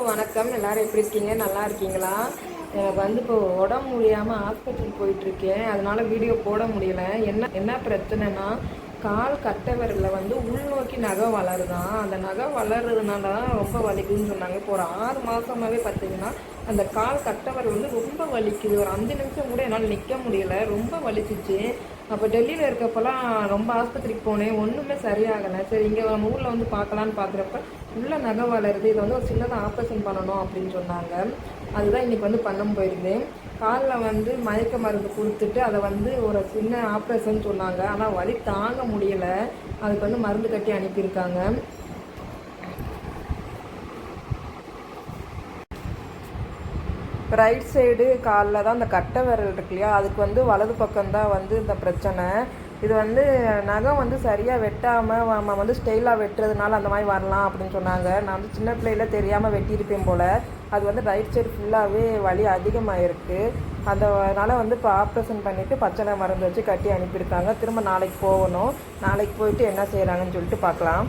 வணக்கம். எல்லாரும் எப்படி இருக்கீங்க? நல்லா இருக்கீங்களா? எனக்கு வந்து இப்போ உடம்பு முடியாமல் ஹாஸ்பிட்டல் போயிட்டுருக்கேன். அதனால வீடியோ போட முடியல. என்ன என்ன பிரச்சனைனா, கால் கட்டை விரலில் வந்து உள்நோக்கி நகை வளருதான். அந்த நகை வளர்றதுனால தான் ரொம்ப வலிக்குதுன்னு சொன்னாங்க. இப்போ ஒரு 6 மாதமாகவே பார்த்தீங்கன்னா அந்த கால் கட்டை விரல் வந்து ரொம்ப வலிக்குது. ஒரு 5 நிமிஷம் கூட என்னால் நிற்க முடியல. ரொம்ப வலிச்சிச்சு. அப்போ டெல்லியில் இருக்கப்போலாம் ரொம்ப ஆஸ்பத்திரிக்கு போனேன். ஒன்றுமே சரியாகலை. சரி, இங்கே நம்ம ஊரில் வந்து பார்க்கலான்னு பார்க்குறப்ப உள்ள நகை வளருது, இது வந்து ஒரு சின்னதாக ஆப்ரேஷன் பண்ணணும் அப்படின்னு சொன்னாங்க. அதுதான் இன்றைக்கி வந்து பண்ண போயிருந்தேன். காலில் வந்து மயக்க மருந்து கொடுத்துட்டு அதை வந்து ஒரு சின்ன ஆப்ரேஷன் சொன்னாங்க. ஆனால் வலி தாங்க முடியலை. அதுக்கு வந்து மருந்து கட்டி அனுப்பியிருக்காங்க. ரைட் சைடு காலில் தான் அந்த கட்டை விரல் இருக்கு இல்லையா, அதுக்கு வந்து வலது பக்கம்தான் வந்து இந்த பிரச்சனை. இது வந்து நகம் வந்து சரியாக வெட்டாமல் நம்ம வந்து ஸ்டைலாக வெட்டுறதுனால அந்த மாதிரி வரலாம் அப்படின்னு சொன்னாங்க. நான் வந்து சின்ன பிள்ளையில் தெரியாமல் வெட்டியிருப்பேன் போல். அது வந்து ரைட் சைடு ஃபுல்லாகவே வலி அதிகமாகிருக்கு. அதனால் வந்து இப்போ ஆப்ரேஷன் பண்ணிவிட்டு பச்சளை மருந்து வச்சு கட்டி அனுப்பியிருக்காங்க. திரும்ப நாளைக்கு போகணும். நாளைக்கு போயிட்டு என்ன செய்கிறாங்கன்னு சொல்லிட்டு பார்க்கலாம்.